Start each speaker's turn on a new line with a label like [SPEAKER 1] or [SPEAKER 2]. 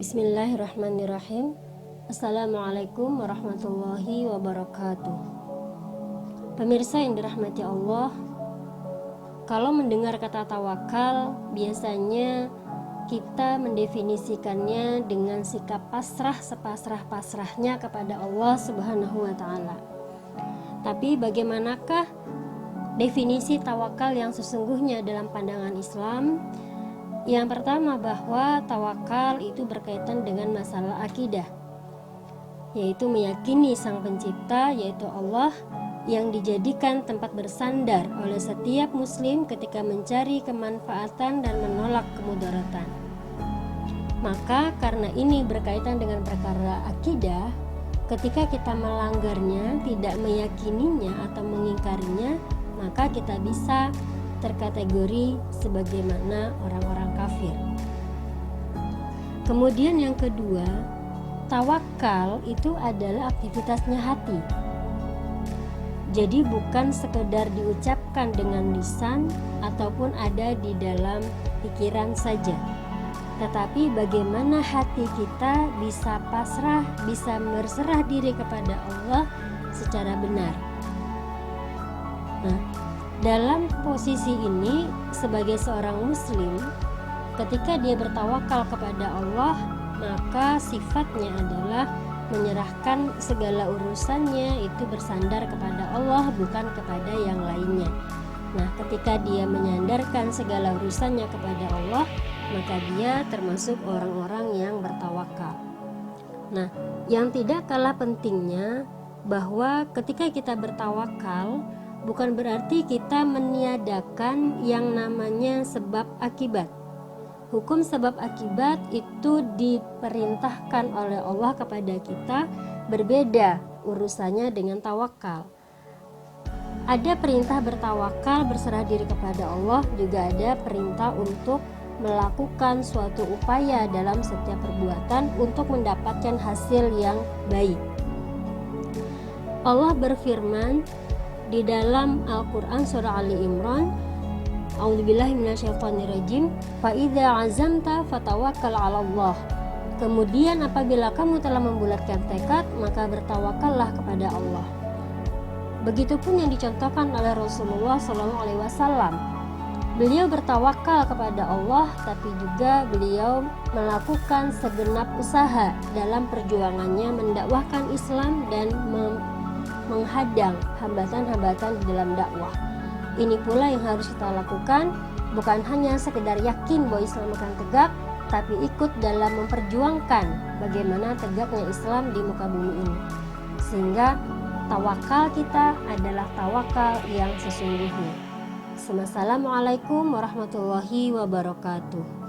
[SPEAKER 1] Bismillahirrahmanirrahim. Assalamualaikum warahmatullahi wabarakatuh. Pemirsa yang dirahmati Allah, kalau mendengar kata tawakal, biasanya kita mendefinisikannya dengan sikap pasrah sepasrah-pasrahnya kepada Allah Subhanahu wa Ta'ala. Tapi bagaimanakah definisi tawakal yang sesungguhnya dalam pandangan Islam? Yang pertama, bahwa tawakal itu berkaitan dengan masalah akidah, yaitu meyakini Sang Pencipta, yaitu Allah, yang dijadikan tempat bersandar oleh setiap muslim ketika mencari kemanfaatan dan menolak kemudaratan. Maka karena ini berkaitan dengan perkara akidah, ketika kita melanggarnya, tidak meyakininya atau mengingkarinya, maka kita bisa terkategori sebagaimana orang-orang kafir. Kemudian yang kedua, tawakal itu adalah aktivitasnya hati. Jadi bukan sekedar diucapkan dengan lisan ataupun ada di dalam pikiran saja, tetapi bagaimana hati kita bisa pasrah, bisa berserah diri kepada Allah secara benar. Nah, dalam posisi ini sebagai seorang muslim, ketika dia bertawakal kepada Allah, maka sifatnya adalah menyerahkan segala urusannya itu bersandar kepada Allah, bukan kepada yang lainnya. Nah, ketika dia menyandarkan segala urusannya kepada Allah, maka dia termasuk orang-orang yang bertawakal. Nah, yang tidak kalah pentingnya bahwa ketika kita bertawakal, bukan berarti kita meniadakan yang namanya sebab akibat. Hukum sebab akibat itu diperintahkan oleh Allah kepada kita, berbeda urusannya dengan tawakal. Ada perintah bertawakal, berserah diri kepada Allah, juga ada perintah untuk melakukan suatu upaya dalam setiap perbuatan untuk mendapatkan hasil yang baik. Allah berfirman di dalam Al-Quran surah Ali Imran, A'udzubillahi minasyaitonirrajim, fa idza azamta fatawakkal 'alallah. Kemudian apabila kamu telah membulatkan tekad, maka bertawakallah kepada Allah. Begitupun yang dicontohkan oleh Rasulullah SAW. Beliau bertawakal kepada Allah, tapi juga beliau melakukan segenap usaha dalam perjuangannya mendakwahkan Islam dan menghadang hambatan-hambatan di dalam dakwah. Ini pula yang harus kita lakukan, bukan hanya sekedar yakin bahwa Islam akan tegak, tapi ikut dalam memperjuangkan bagaimana tegaknya Islam di muka bumi ini. Sehingga tawakal kita adalah tawakal yang sesungguhnya. Assalamualaikum warahmatullahi wabarakatuh.